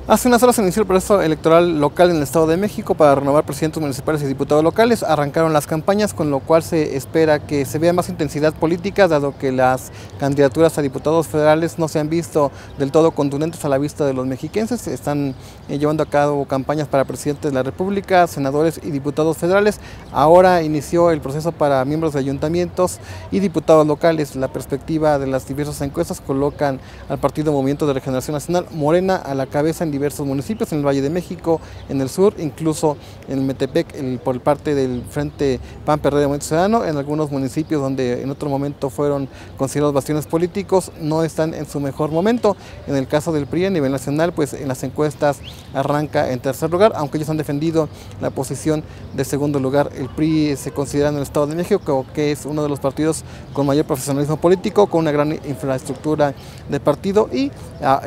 Hace unas horas se inició el proceso electoral local en el Estado de México para renovar presidentes municipales y diputados locales. Arrancaron las campañas, con lo cual se espera que se vea más intensidad política, dado que las candidaturas a diputados federales no se han visto del todo contundentes a la vista de los mexiquenses. Están llevando a cabo campañas para presidentes de la República, senadores y diputados federales. Ahora inició el proceso para miembros de ayuntamientos y diputados locales. La perspectiva de las diversas encuestas colocan al Partido Movimiento de Regeneración Nacional, Morena, a la cabeza en diversos municipios, en el Valle de México, en el sur, incluso en Metepec, por parte del Frente PAN-PRD de Movimiento Ciudadano. En algunos municipios donde en otro momento fueron considerados bastiones políticos, no están en su mejor momento. En el caso del PRI a nivel nacional, pues en las encuestas arranca en tercer lugar, aunque ellos han defendido la posición de segundo lugar. El PRI se considera en el Estado de México que es uno de los partidos con mayor profesionalismo político, con una gran infraestructura de partido y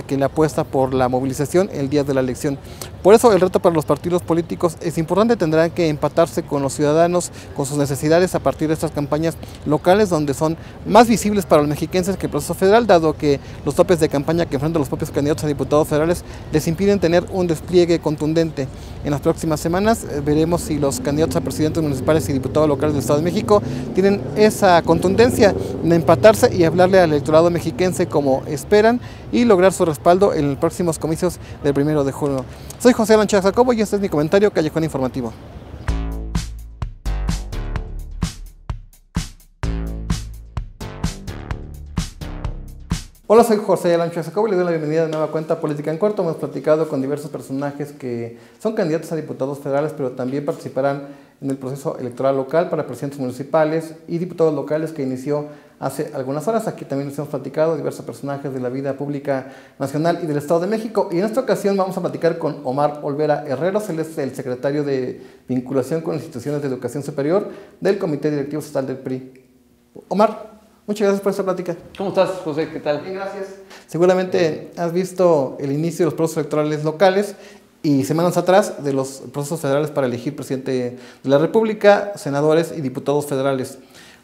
que le apuesta por la movilización el día de la elección. Por eso el reto para los partidos políticos es importante, tendrán que empatarse con los ciudadanos, con sus necesidades a partir de estas campañas locales, donde son más visibles para los mexiquenses que el proceso federal, dado que los topes de campaña que enfrentan los propios candidatos a diputados federales les impiden tener un despliegue contundente. En las próximas semanas veremos si los candidatos a presidentes municipales y diputados locales del Estado de México tienen esa contundencia de empatarse y hablarle al electorado mexiquense como esperan y lograr su respaldo en los próximos comicios del 1 de junio. Soy José Alan Chávez Jacobo y este es mi comentario Callejón Informativo. Hola, soy José Alan Chávez Jacobo y les doy la bienvenida de nueva cuenta Política en Corto. Hemos platicado con diversos personajes que son candidatos a diputados federales, pero también participarán en el proceso electoral local para presidentes municipales y diputados locales que inició hace algunas horas. Aquí también les hemos platicado diversos personajes de la vida pública nacional y del Estado de México. Y en esta ocasión vamos a platicar con Omar Olvera Herreros. Él es el secretario de Vinculación con Instituciones de Educación Superior del Comité Directivo Estatal del PRI. Omar, muchas gracias por esta plática. ¿Cómo estás, José? ¿Qué tal? Bien, gracias. Seguramente has visto el inicio de los procesos electorales locales y semanas atrás de los procesos federales para elegir presidente de la República, senadores y diputados federales.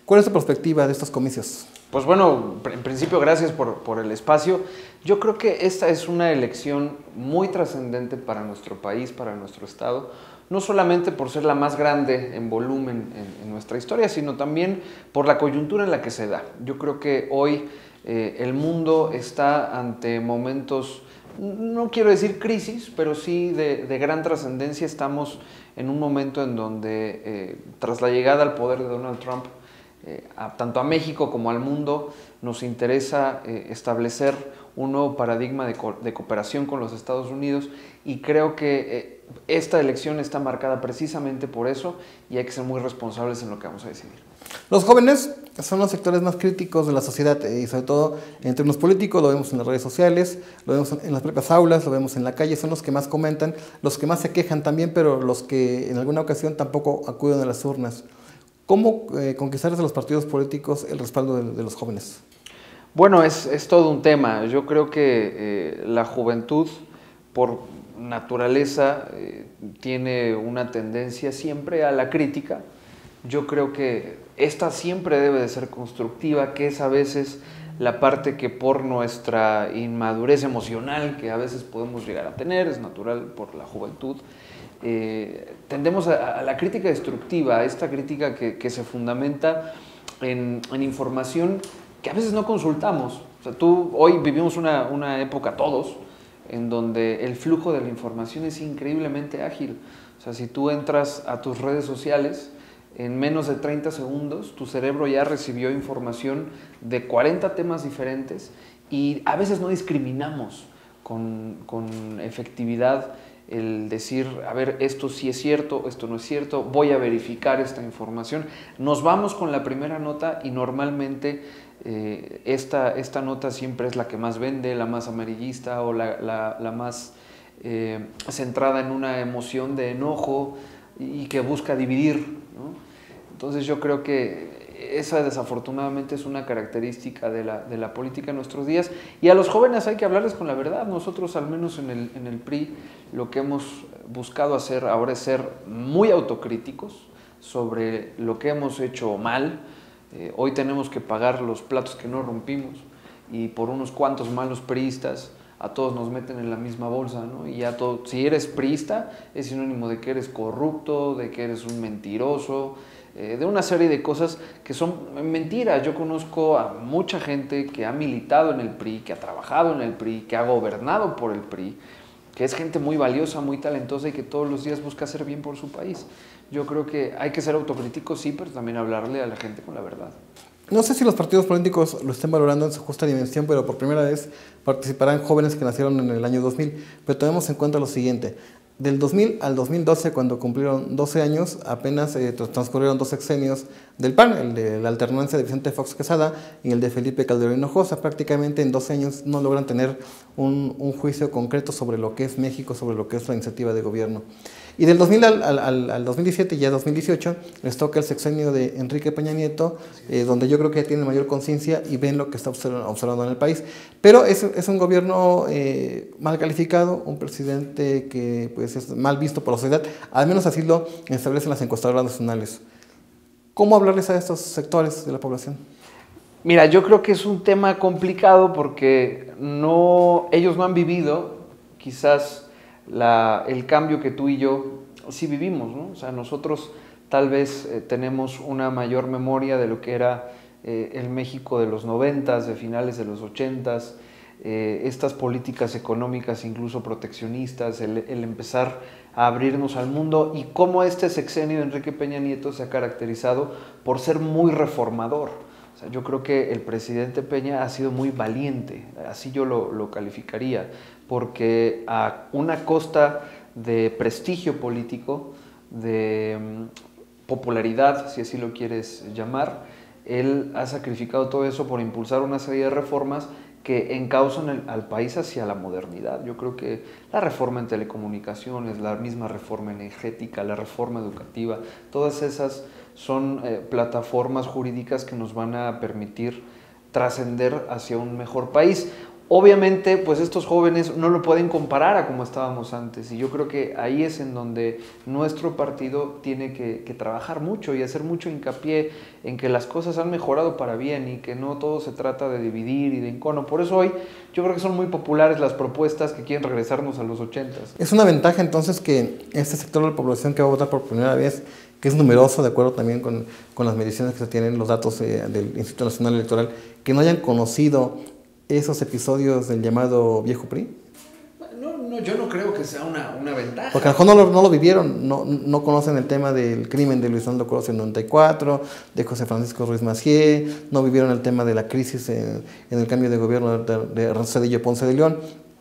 ¿Cuál es tu perspectiva de estos comicios? Pues bueno, en principio gracias por el espacio. Yo creo que esta es una elección muy trascendente para nuestro país, para nuestro estado, no solamente por ser la más grande en volumen en nuestra historia, sino también por la coyuntura en la que se da. Yo creo que hoy el mundo está ante momentos, no quiero decir crisis, pero sí de gran trascendencia. Estamos en un momento en donde tras la llegada al poder de Donald Trump, tanto a México como al mundo nos interesa establecer un nuevo paradigma de cooperación con los Estados Unidos, y creo que esta elección está marcada precisamente por eso y hay que ser muy responsables en lo que vamos a decidir. Los jóvenes son los sectores más críticos de la sociedad y sobre todo en términos políticos. Lo vemos en las redes sociales, lo vemos en las propias aulas, lo vemos en la calle. Son los que más comentan, los que más se quejan también, pero los que en alguna ocasión tampoco acuden a las urnas. ¿Cómo conquistar desde los partidos políticos el respaldo de los jóvenes? Bueno, es todo un tema. Yo creo que la juventud, por naturaleza, tiene una tendencia siempre a la crítica. Yo creo que esta siempre debe de ser constructiva, que es a veces la parte que por nuestra inmadurez emocional que a veces podemos llegar a tener, es natural por la juventud, tendemos a la crítica destructiva, a esta crítica que se fundamenta en información que a veces no consultamos. O sea, hoy vivimos una época todos en donde el flujo de la información es increíblemente ágil. O sea, si tú entras a tus redes sociales, en menos de 30 segundos tu cerebro ya recibió información de 40 temas diferentes y a veces no discriminamos con efectividad el decir, a ver, esto sí es cierto, esto no es cierto, voy a verificar esta información. Nos vamos con la primera nota y normalmente esta nota siempre es la que más vende, la más amarillista o la más centrada en una emoción de enojo y que busca dividir, ¿no? Entonces yo creo que esa desafortunadamente es una característica de la política en nuestros días, y a los jóvenes hay que hablarles con la verdad. Nosotros, al menos en el PRI, lo que hemos buscado hacer ahora es ser muy autocríticos sobre lo que hemos hecho mal. Hoy tenemos que pagar los platos que no rompimos, y por unos cuantos malos priistas a todos nos meten en la misma bolsa, ¿no? Y ya todo, si eres priista, es sinónimo de que eres corrupto, de que eres un mentiroso, de una serie de cosas que son mentiras. Yo conozco a mucha gente que ha militado en el PRI, que ha trabajado en el PRI, que ha gobernado por el PRI, que es gente muy valiosa, muy talentosa y que todos los días busca hacer bien por su país. Yo creo que hay que ser autocríticos, sí, pero también hablarle a la gente con la verdad. No sé si los partidos políticos lo estén valorando en su justa dimensión, pero por primera vez participarán jóvenes que nacieron en el año 2000. Pero tenemos en cuenta lo siguiente: del 2000 al 2012, cuando cumplieron 12 años, apenas transcurrieron 2 sexenios del PAN, el de la alternancia de Vicente Fox Quesada y el de Felipe Calderón Hinojosa. Prácticamente en 12 años no logran tener un juicio concreto sobre lo que es México, sobre lo que es la iniciativa de gobierno. Y del 2000 al 2017 y ya 2018 les toca el sexenio de Enrique Peña Nieto, donde yo creo que ya tienen mayor conciencia y ven lo que está observando en el país. Pero es un gobierno mal calificado, un presidente que pues, es mal visto por la sociedad, al menos así lo establecen las encuestadoras nacionales. ¿Cómo hablarles a estos sectores de la población? Mira, yo creo que es un tema complicado porque ellos no han vivido quizás el cambio que tú y yo sí vivimos, ¿no? O sea, nosotros tal vez tenemos una mayor memoria de lo que era el México de los 90s, de finales de los 80s, estas políticas económicas incluso proteccionistas, el empezar a abrirnos al mundo, y cómo este sexenio de Enrique Peña Nieto se ha caracterizado por ser muy reformador. O sea, yo creo que el presidente Peña ha sido muy valiente, así yo lo calificaría, porque a una costa de prestigio político, de popularidad, si así lo quieres llamar, él ha sacrificado todo eso por impulsar una serie de reformas que encauzan al país hacia la modernidad. Yo creo que la reforma en telecomunicaciones, la misma reforma energética, la reforma educativa, todas esas son plataformas jurídicas que nos van a permitir trascender hacia un mejor país. Obviamente, pues estos jóvenes no lo pueden comparar a como estábamos antes, y yo creo que ahí es en donde nuestro partido tiene que trabajar mucho y hacer mucho hincapié en que las cosas han mejorado para bien y que no todo se trata de dividir y de encono. Por eso hoy yo creo que son muy populares las propuestas que quieren regresarnos a los 80s. Es una ventaja entonces que este sector de la población que va a votar por primera vez, que es numeroso, de acuerdo también con las mediciones que se tienen, los datos del Instituto Nacional Electoral, que no hayan conocido esos episodios del llamado viejo PRI? No, yo no creo que sea una ventaja. Porque a lo mejor no lo vivieron, no conocen el tema del crimen de Luis Fernando Colosio en 94, de José Francisco Ruiz Massieu, no vivieron el tema de la crisis en el cambio de gobierno de Cedillo Ponce de León,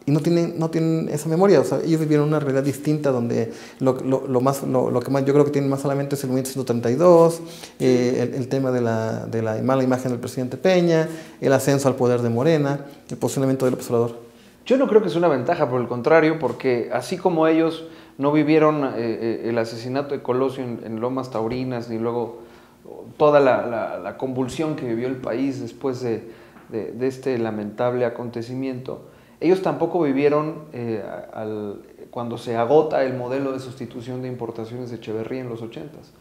y no tienen esa memoria. O sea, ellos vivieron una realidad distinta donde lo que más yo creo que tienen más solamente es el movimiento 132, el tema de la mala imagen del presidente Peña, el ascenso al poder de Morena, el posicionamiento del observador. Yo no creo que sea una ventaja, por el contrario, porque así como ellos no vivieron el asesinato de Colosio en Lomas Taurinas, ni luego toda la convulsión que vivió el país después de este lamentable acontecimiento, ellos tampoco vivieron cuando se agota el modelo de sustitución de importaciones de Echeverría en los 80s.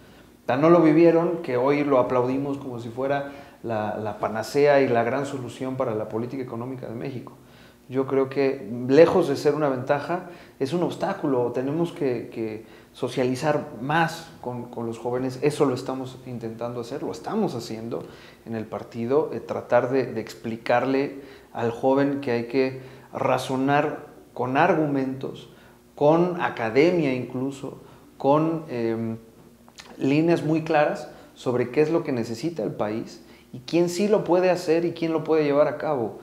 Tan no lo vivieron que hoy lo aplaudimos como si fuera la panacea y la gran solución para la política económica de México. Yo creo que, lejos de ser una ventaja, es un obstáculo. Tenemos que socializar más con los jóvenes. Eso lo estamos intentando hacer, lo estamos haciendo en el partido, tratar de explicarle al joven que hay que razonar con argumentos, con academia incluso, con líneas muy claras sobre qué es lo que necesita el país y quién sí lo puede hacer y quién lo puede llevar a cabo.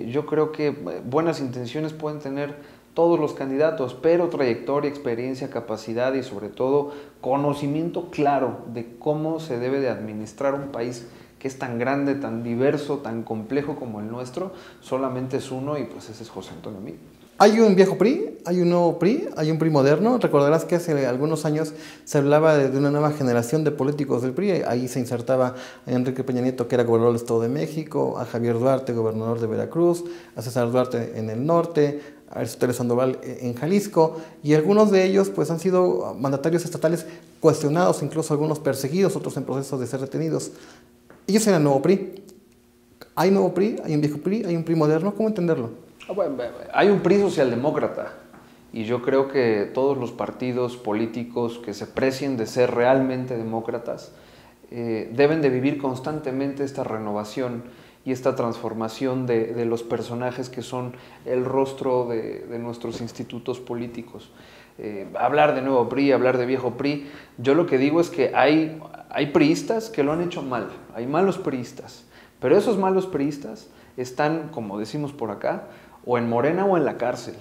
Yo creo que buenas intenciones pueden tener todos los candidatos, pero trayectoria, experiencia, capacidad y sobre todo conocimiento claro de cómo se debe de administrar un país que es tan grande, tan diverso, tan complejo como el nuestro, solamente es uno, y pues ese es José Antonio Meade. Hay un viejo PRI, hay un nuevo PRI, hay un PRI moderno. Recordarás que hace algunos años se hablaba de una nueva generación de políticos del PRI. Ahí se insertaba a Enrique Peña Nieto, que era gobernador del Estado de México, a Javier Duarte, gobernador de Veracruz, a César Duarte en el norte, a Aristóteles Sandoval en Jalisco, y algunos de ellos pues han sido mandatarios estatales cuestionados, incluso algunos perseguidos, otros en proceso de ser retenidos. Ellos eran nuevo PRI. Hay nuevo PRI, hay un viejo PRI, hay un PRI moderno. ¿Cómo entenderlo? Bueno, hay un PRI socialdemócrata y yo creo que todos los partidos políticos que se precien de ser realmente demócratas deben de vivir constantemente esta renovación y esta transformación de los personajes que son el rostro de nuestros institutos políticos. Hablar de nuevo PRI, hablar de viejo PRI, yo lo que digo es que hay priistas que lo han hecho mal, hay malos priistas, pero esos malos priistas están, como decimos por acá, o en Morena o en la cárcel.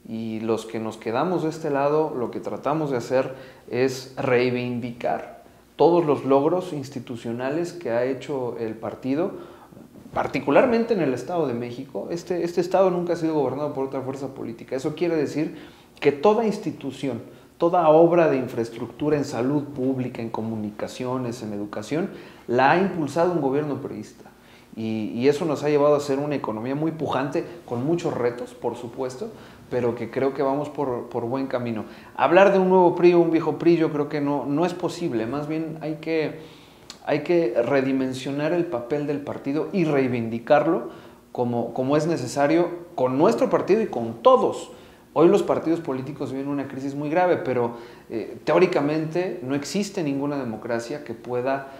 Y los que nos quedamos de este lado, lo que tratamos de hacer es reivindicar todos los logros institucionales que ha hecho el partido, particularmente en el Estado de México. Este Estado nunca ha sido gobernado por otra fuerza política. Eso quiere decir que toda institución, toda obra de infraestructura en salud pública, en comunicaciones, en educación, la ha impulsado un gobierno priista. Y eso nos ha llevado a ser una economía muy pujante, con muchos retos, por supuesto, pero que creo que vamos por buen camino. Hablar de un nuevo PRI o un viejo PRI yo creo que no es posible, más bien hay que redimensionar el papel del partido y reivindicarlo como es necesario con nuestro partido y con todos. Hoy los partidos políticos viven una crisis muy grave, pero teóricamente no existe ninguna democracia que pueda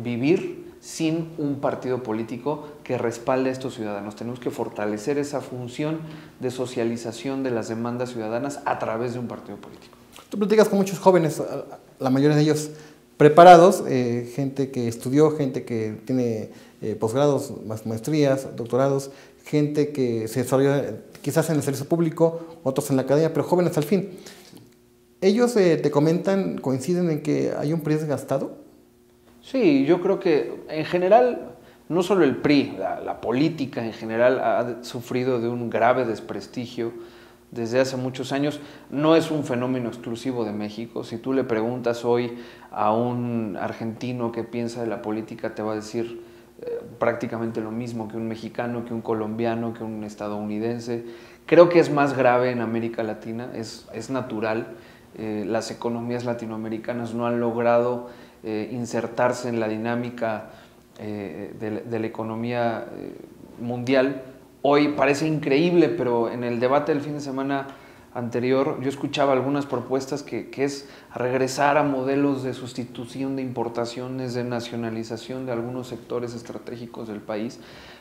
vivir sin un partido político que respalde a estos ciudadanos. Tenemos que fortalecer esa función de socialización de las demandas ciudadanas a través de un partido político. Tú platicas con muchos jóvenes, la mayoría de ellos preparados, gente que estudió, gente que tiene posgrados, maestrías, doctorados, gente que se desarrolló quizás en el servicio público, otros en la academia, pero jóvenes al fin. ¿Ellos te comentan, coinciden en que hay un PRI desgastado? Sí, yo creo que en general, no solo el PRI, la política en general ha sufrido de un grave desprestigio desde hace muchos años. No es un fenómeno exclusivo de México. Si tú le preguntas hoy a un argentino qué piensa de la política, te va a decir prácticamente lo mismo que un mexicano, que un colombiano, que un estadounidense. Creo que es más grave en América Latina, es natural. Las economías latinoamericanas no han logrado insertarse en la dinámica de la economía mundial. Hoy parece increíble, pero en el debate del fin de semana anterior yo escuchaba algunas propuestas que es regresar a modelos de sustitución de importaciones, de nacionalización de algunos sectores estratégicos del país,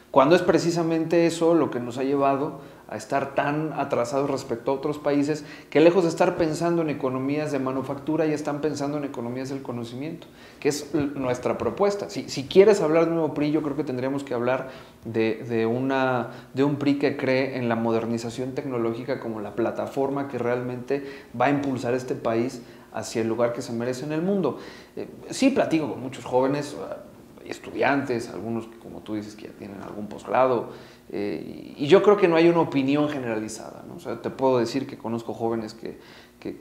cuando es precisamente eso lo que nos ha llevado a estar tan atrasados respecto a otros países que lejos de estar pensando en economías de manufactura ya están pensando en economías del conocimiento, que es nuestra propuesta. Si quieres hablar de un nuevo PRI, yo creo que tendríamos que hablar de un PRI que cree en la modernización tecnológica como la plataforma que realmente va a impulsar este país hacia el lugar que se merece en el mundo. Sí platico con muchos jóvenes, estudiantes, algunos, como tú dices, que ya tienen algún posgrado, y yo creo que no hay una opinión generalizada, ¿no? O sea, te puedo decir que conozco jóvenes que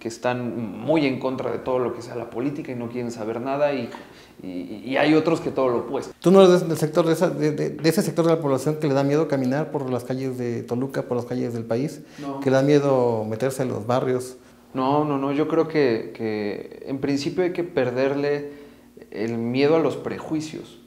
están muy en contra de todo lo que sea la política y no quieren saber nada, y hay otros que todo lo opuesto. ¿Tú no eres del sector de ese sector de la población que le da miedo caminar por las calles de Toluca, por las calles del país? No. ¿Que le da miedo meterse en los barrios? No, yo creo que en principio hay que perderle el miedo a los prejuicios.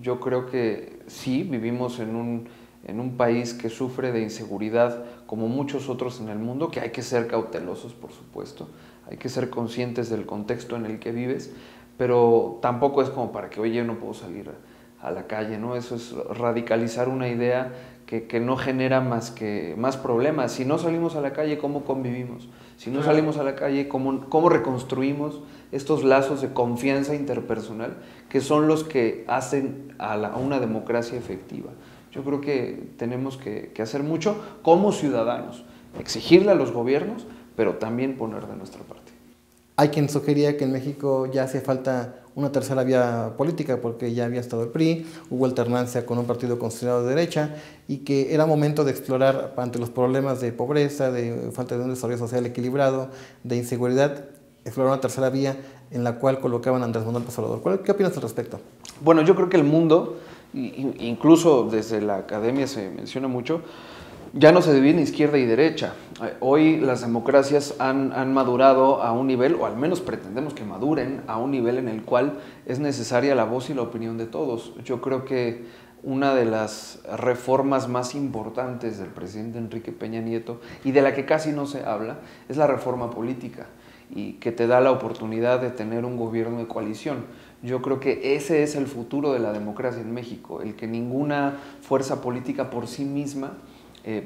Yo creo que sí, vivimos en un país que sufre de inseguridad como muchos otros en el mundo, que hay que ser cautelosos, por supuesto, hay que ser conscientes del contexto en el que vives, pero tampoco es como para que, oye, yo no puedo salir a la calle, ¿no? Eso es radicalizar una idea que no genera más problemas. Si no salimos a la calle, ¿cómo convivimos? Si no salimos a la calle, ¿cómo reconstruimos estos lazos de confianza interpersonal que son los que hacen a una democracia efectiva? Yo creo que tenemos que hacer mucho como ciudadanos, exigirle a los gobiernos, pero también poner de nuestra parte. Hay quien sugería que en México ya hacía falta una tercera vía política porque ya había estado el PRI, hubo alternancia con un partido considerado de derecha y que era momento de explorar ante los problemas de pobreza, de falta de un desarrollo social equilibrado, de inseguridad, explorar una tercera vía en la cual colocaban a Andrés Manuel López Obrador. ¿Qué opinas al respecto? Bueno, yo creo que el mundo, incluso desde la academia se menciona mucho, ya no se divide en izquierda y derecha. Hoy las democracias han madurado a un nivel, o al menos pretendemos que maduren, a un nivel en el cual es necesaria la voz y la opinión de todos. Yo creo que una de las reformas más importantes del presidente Enrique Peña Nieto y de la que casi no se habla, es la reforma política, y que te da la oportunidad de tener un gobierno de coalición. Yo creo que ese es el futuro de la democracia en México, el que ninguna fuerza política por sí misma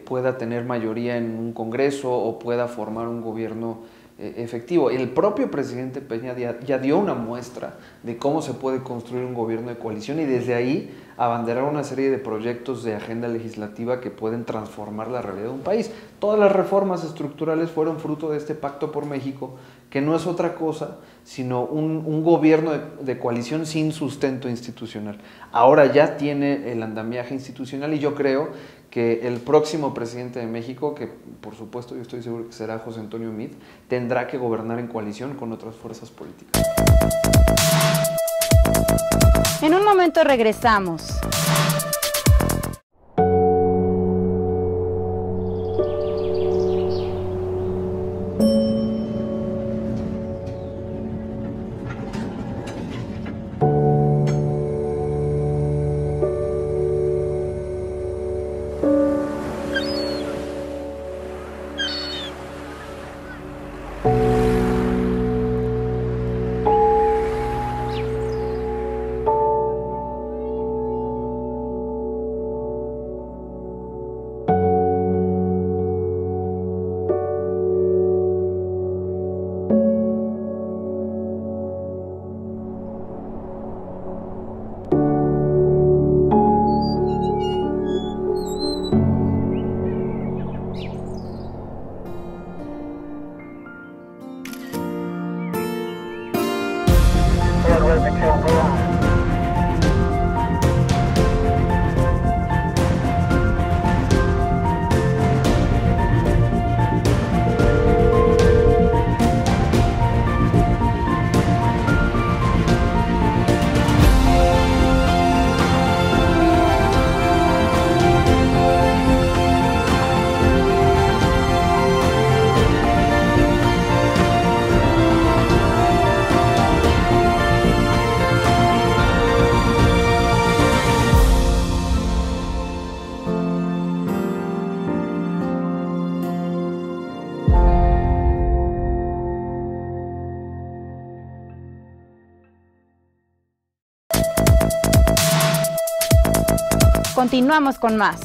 pueda tener mayoría en un Congreso o pueda formar un gobierno efectivo. El propio presidente Peña ya dio una muestra de cómo se puede construir un gobierno de coalición y desde ahí abanderar una serie de proyectos de agenda legislativa que pueden transformar la realidad de un país. Todas las reformas estructurales fueron fruto de este Pacto por México, que no es otra cosa sino un gobierno de coalición sin sustento institucional. Ahora ya tiene el andamiaje institucional y yo creo que el próximo presidente de México, que por supuesto yo estoy seguro que será José Antonio Meade, tendrá que gobernar en coalición con otras fuerzas políticas. En un momento regresamos. Continuamos con más.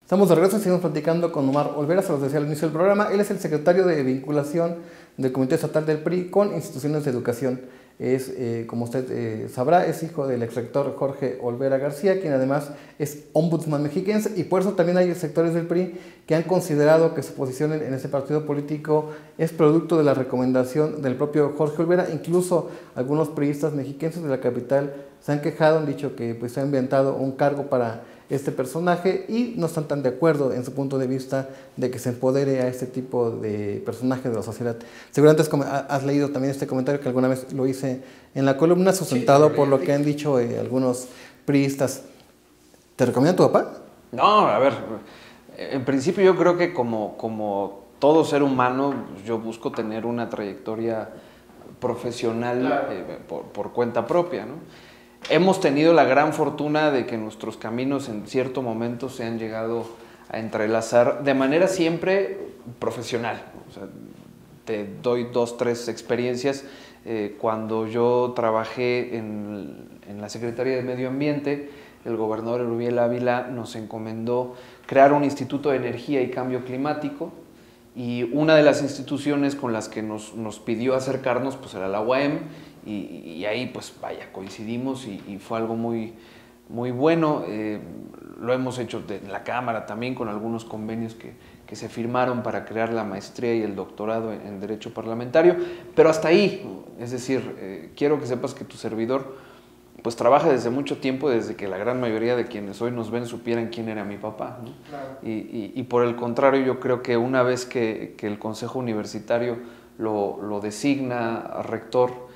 Estamos de regreso y seguimos platicando con Omar Olvera, se los decía al inicio del programa. Él es el secretario de vinculación del Comité Estatal del PRI con instituciones de educación. Es, como usted sabrá, es hijo del exrector Jorge Olvera García, quien además es ombudsman mexiquense, y por eso también hay sectores del PRI que han considerado que su posición en ese partido político es producto de la recomendación del propio Jorge Olvera. Incluso algunos priistas mexiquenses de la capital se han quejado, han dicho que pues, se ha inventado un cargo para este personaje y no están tan de acuerdo en su punto de vista de que se empodere a este tipo de personajes de la sociedad. Seguramente has leído también este comentario que alguna vez lo hice en la columna, sustentado por lo que han dicho algunos priistas. ¿Te recomienda tu papá? No, a ver, en principio yo creo que como todo ser humano, yo busco tener una trayectoria profesional, claro, por cuenta propia, ¿no? Hemos tenido la gran fortuna de que nuestros caminos en cierto momento se han llegado a entrelazar de manera siempre profesional. O sea, te doy 2, 3 experiencias. Cuando yo trabajé en la Secretaría de Medio Ambiente, el gobernador Erubiel Ávila nos encomendó crear un Instituto de Energía y Cambio Climático, y una de las instituciones con las que nos pidió acercarnos pues era la UAM, y ahí pues vaya, coincidimos y fue algo muy, muy bueno. Lo hemos hecho en la Cámara también con algunos convenios que se firmaron para crear la maestría y el doctorado en Derecho Parlamentario, pero hasta ahí. Es decir, quiero que sepas que tu servidor pues trabaja desde mucho tiempo, desde que la gran mayoría de quienes hoy nos ven supieran quién era mi papá, ¿no? Claro. Y por el contrario, yo creo que una vez que el Consejo Universitario lo designa rector,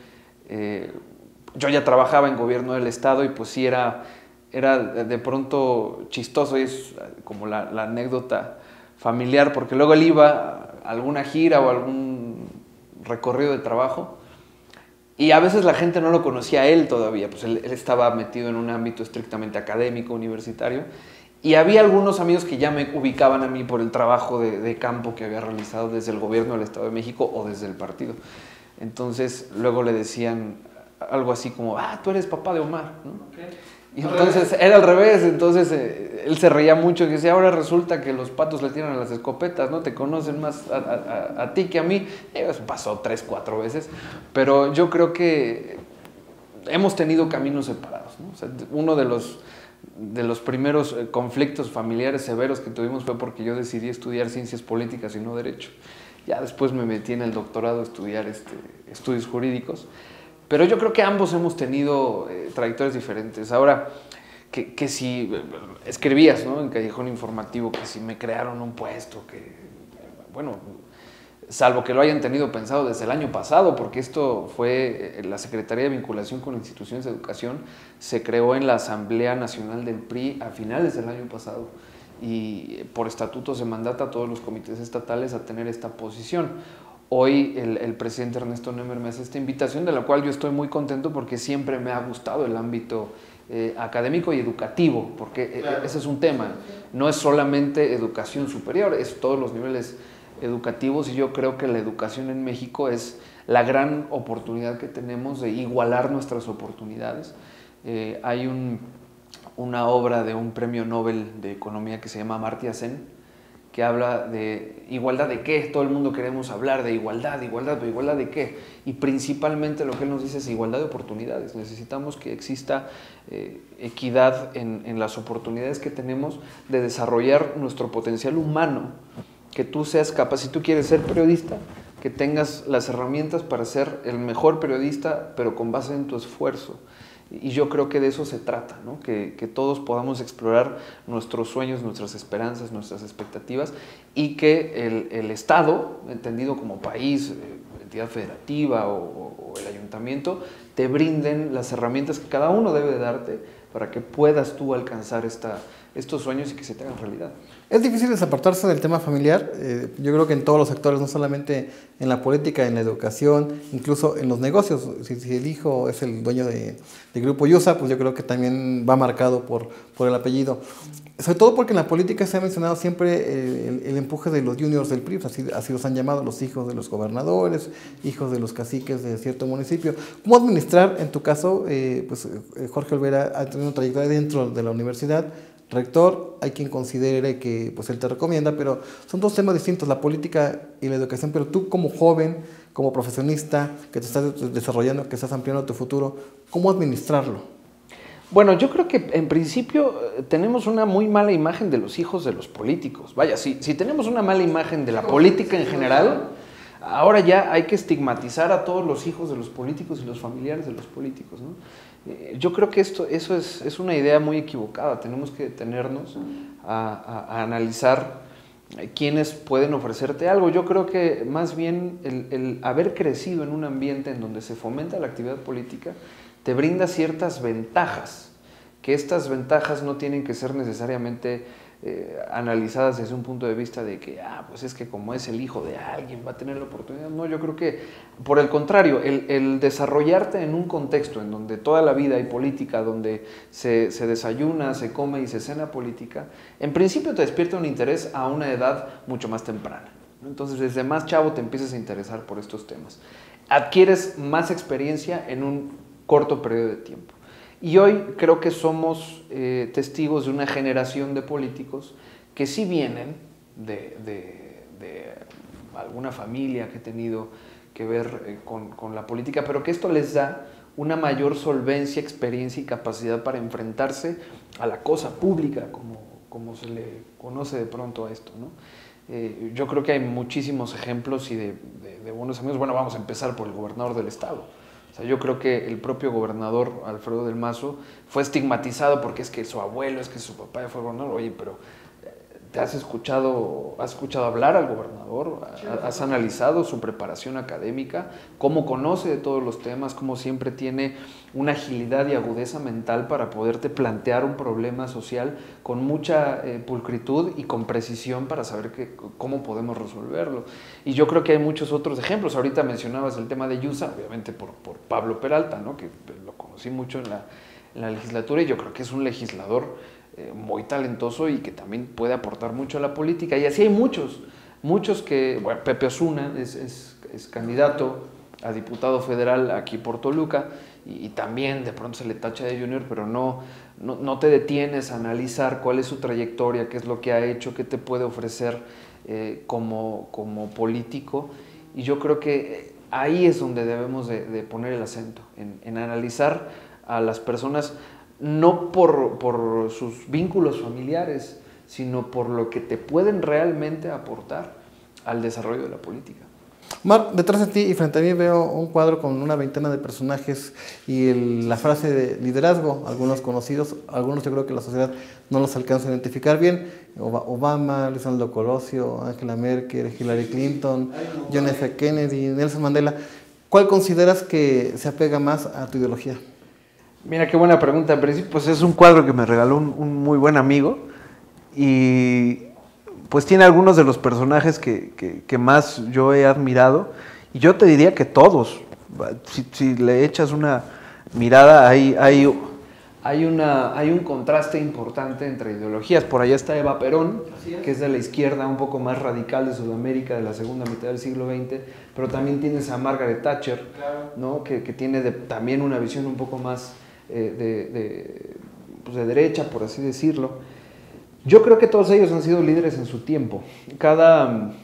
yo ya trabajaba en gobierno del Estado y pues sí era de pronto chistoso, y es como la anécdota familiar, porque luego él iba a alguna gira o algún recorrido de trabajo Y a veces la gente no lo conocía a él todavía, pues él estaba metido en un ámbito estrictamente académico, universitario, y había algunos amigos que ya me ubicaban a mí por el trabajo de campo que había realizado desde el gobierno del Estado de México o desde el partido. Entonces luego le decían algo así como, tú eres papá de Omar, ¿no? Okay. Y entonces era al revés, entonces él se reía mucho y decía, ahora resulta que los patos le tiran a las escopetas, ¿no? Te conocen más a ti que a mí. Y eso pasó 3, 4 veces, pero yo creo que hemos tenido caminos separados, ¿no? O sea, uno de los primeros conflictos familiares severos que tuvimos fue porque yo decidí estudiar ciencias políticas y no derecho. Ya después me metí en el doctorado a estudiar estudios jurídicos. Pero yo creo que ambos hemos tenido trayectorias diferentes. Ahora, que si escribías, ¿no?, en Callejón Informativo, que si me crearon un puesto, que, bueno, salvo que lo hayan tenido pensado desde el año pasado, porque esto fue la Secretaría de Vinculación con Instituciones de Educación, se creó en la Asamblea Nacional del PRI a finales del año pasado. Y por estatuto se mandata a todos los comités estatales a tener esta posición. Hoy el presidente Ernesto Nemer me hace esta invitación, de la cual yo estoy muy contento porque siempre me ha gustado el ámbito académico y educativo, porque claro, ese es un tema, no es solamente educación superior, es todos los niveles educativos, y yo creo que la educación en México es la gran oportunidad que tenemos de igualar nuestras oportunidades. Hay una obra de un premio Nobel de Economía que se llama Amartya Sen, que habla de igualdad de qué. Todo el mundo queremos hablar de igualdad, pero igualdad de qué. Y principalmente lo que él nos dice es igualdad de oportunidades. Necesitamos que exista equidad en las oportunidades que tenemos de desarrollar nuestro potencial humano, que tú seas capaz, si tú quieres ser periodista, que tengas las herramientas para ser el mejor periodista, pero con base en tu esfuerzo. Y yo creo que de eso se trata, ¿no? Que todos podamos explorar nuestros sueños, nuestras esperanzas, nuestras expectativas, y que el Estado, entendido como país, entidad federativa o el ayuntamiento, te brinden las herramientas que cada uno debe de darte para que puedas tú alcanzar estos sueños y que se te hagan realidad. Es difícil desapartarse del tema familiar. Yo creo que en todos los sectores, no solamente en la política, en la educación, incluso en los negocios. Si el hijo es el dueño de Grupo Yusa, pues yo creo que también va marcado por el apellido. Sobre todo porque en la política se ha mencionado siempre el empuje de los juniors del PRI, así los han llamado, los hijos de los gobernadores, hijos de los caciques de cierto municipio. ¿Cómo administrar, en tu caso, Jorge Olvera ha tenido una trayectoria dentro de la universidad, rector, hay quien considere que pues él te recomienda, pero son dos temas distintos, la política y la educación, pero tú como joven, como profesionista, que te estás desarrollando, que estás ampliando tu futuro, ¿cómo administrarlo? Bueno, yo creo que en principio tenemos una muy mala imagen de los hijos de los políticos. Vaya, si tenemos una mala imagen de la política en general, ahora ya hay que estigmatizar a todos los hijos de los políticos y los familiares de los políticos, ¿no? Yo creo que eso es una idea muy equivocada. Tenemos que detenernos a analizar quiénes pueden ofrecerte algo. Yo creo que más bien el haber crecido en un ambiente en donde se fomenta la actividad política te brinda ciertas ventajas, que estas ventajas no tienen que ser necesariamente analizadas desde un punto de vista de que, pues es que como es el hijo de alguien va a tener la oportunidad. No, yo creo que por el contrario, el desarrollarte en un contexto en donde toda la vida hay política, donde se desayuna, se come y se cena política, en principio te despierta un interés a una edad mucho más temprana, ¿no? Entonces desde más chavo te empiezas a interesar por estos temas. Adquieres más experiencia en un corto periodo de tiempo. Y hoy creo que somos testigos de una generación de políticos que sí vienen de alguna familia que ha tenido que ver con la política, pero que esto les da una mayor solvencia, experiencia y capacidad para enfrentarse a la cosa pública, como se le conoce de pronto a esto, ¿no? Yo creo que hay muchísimos ejemplos y de buenos amigos. Bueno, vamos a empezar por el gobernador del estado. O sea, yo creo que el propio gobernador Alfredo del Mazo fue estigmatizado porque es que su abuelo, es que su papá fue gobernador. Oye, pero ¿Has escuchado hablar al gobernador? ¿Has analizado su preparación académica? ¿Cómo conoce de todos los temas? ¿Cómo siempre tiene una agilidad y agudeza mental para poderte plantear un problema social con mucha pulcritud y con precisión para saber cómo podemos resolverlo? Y yo creo que hay muchos otros ejemplos. Ahorita mencionabas el tema de Yusa, obviamente por Pablo Peralta, ¿no? Que lo conocí mucho en la legislatura, y yo creo que es un legislador muy talentoso y que también puede aportar mucho a la política. Y así hay muchos que, bueno, Pepe Osuna es candidato a diputado federal aquí por Toluca, y también de pronto se le tacha de junior, pero no te detienes a analizar cuál es su trayectoria, qué es lo que ha hecho, qué te puede ofrecer como político. Y yo creo que ahí es donde debemos de poner el acento, en analizar a las personas, no por sus vínculos familiares, sino por lo que te pueden realmente aportar al desarrollo de la política. Omar, detrás de ti y frente a mí veo un cuadro con una veintena de personajes y la frase de liderazgo, algunos conocidos, algunos yo creo que la sociedad no los alcanza a identificar bien: Obama, Luis Donaldo Colosio, Angela Merkel, Hillary Clinton, John F. Kennedy, Nelson Mandela. ¿Cuál consideras que se apega más a tu ideología? Mira, qué buena pregunta. En principio, pues es un cuadro que me regaló un muy buen amigo, y pues tiene algunos de los personajes que más yo he admirado, y yo te diría que todos. Si le echas una mirada, hay un contraste importante entre ideologías. Por allá está Eva Perón, que es de la izquierda un poco más radical de Sudamérica, de la segunda mitad del siglo XX, pero también tienes a Margaret Thatcher, ¿no? que tiene también una visión un poco más de derecha, por así decirlo. Yo creo que todos ellos han sido líderes en su tiempo. Cada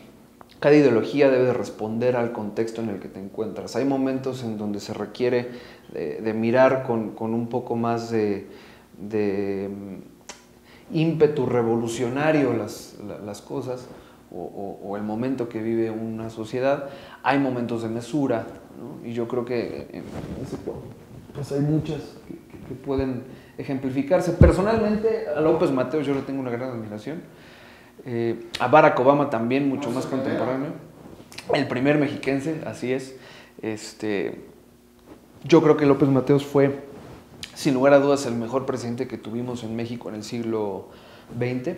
ideología debe responder al contexto en el que te encuentras. Hay momentos en donde se requiere de mirar con un poco más de ímpetu revolucionario las cosas, o el momento que vive una sociedad. Hay momentos de mesura, ¿no? Y yo creo que pues hay muchas que pueden ejemplificarse. Personalmente, a López Mateos yo le tengo una gran admiración. A Barack Obama también, mucho más contemporáneo. El primer mexiquense, así es. Yo creo que López Mateos fue, sin lugar a dudas, el mejor presidente que tuvimos en México en el siglo XX,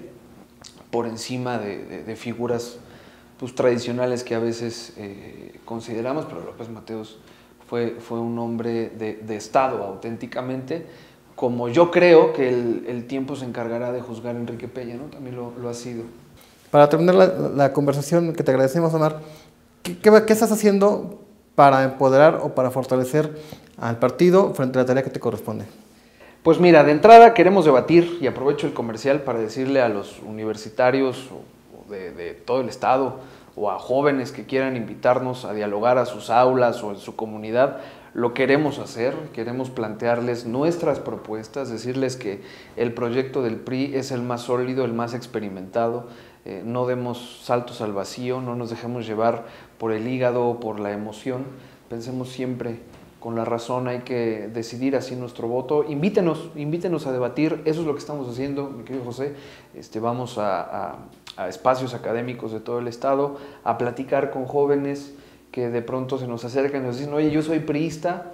por encima de figuras pues, tradicionales que a veces consideramos, pero López Mateos fue un hombre de Estado auténticamente, como yo creo que el tiempo se encargará de juzgar a Enrique Peña, ¿no? También lo ha sido. Para terminar la conversación, que te agradecemos, Omar, ¿qué estás haciendo para empoderar o para fortalecer al partido frente a la tarea que te corresponde? Pues mira, de entrada queremos debatir, y aprovecho el comercial para decirle a los universitarios de todo el estado, o a jóvenes que quieran invitarnos a dialogar a sus aulas o en su comunidad, lo queremos hacer. Queremos plantearles nuestras propuestas, decirles que el proyecto del PRI es el más sólido, el más experimentado. No demos saltos al vacío, no nos dejemos llevar por el hígado o por la emoción. Pensemos siempre con la razón, hay que decidir así nuestro voto. Invítenos a debatir, eso es lo que estamos haciendo, mi querido José. Vamos a espacios académicos de todo el estado, a platicar con jóvenes que de pronto se nos acercan y nos dicen: oye, yo soy priista,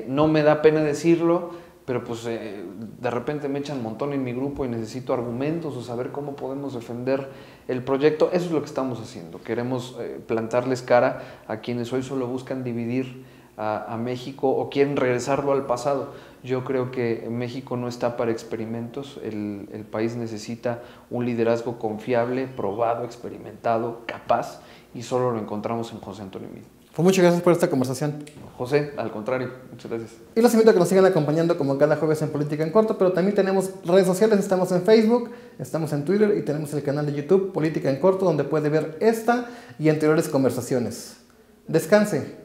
no me da pena decirlo, pero pues de repente me echan un montón en mi grupo y necesito argumentos o saber cómo podemos defender el proyecto. Eso es lo que estamos haciendo. Queremos plantarles cara a quienes hoy solo buscan dividir a México o quieren regresarlo al pasado. Yo creo que México no está para experimentos. El país necesita un liderazgo confiable, probado, experimentado, capaz, y solo lo encontramos en José Antonio Meade. Pues muchas gracias por esta conversación. José, al contrario, muchas gracias. Y los invito a que nos sigan acompañando como cada jueves en Política en Corto, pero también tenemos redes sociales, estamos en Facebook, estamos en Twitter y tenemos el canal de YouTube Política en Corto, donde puede ver esta y anteriores conversaciones. Descanse.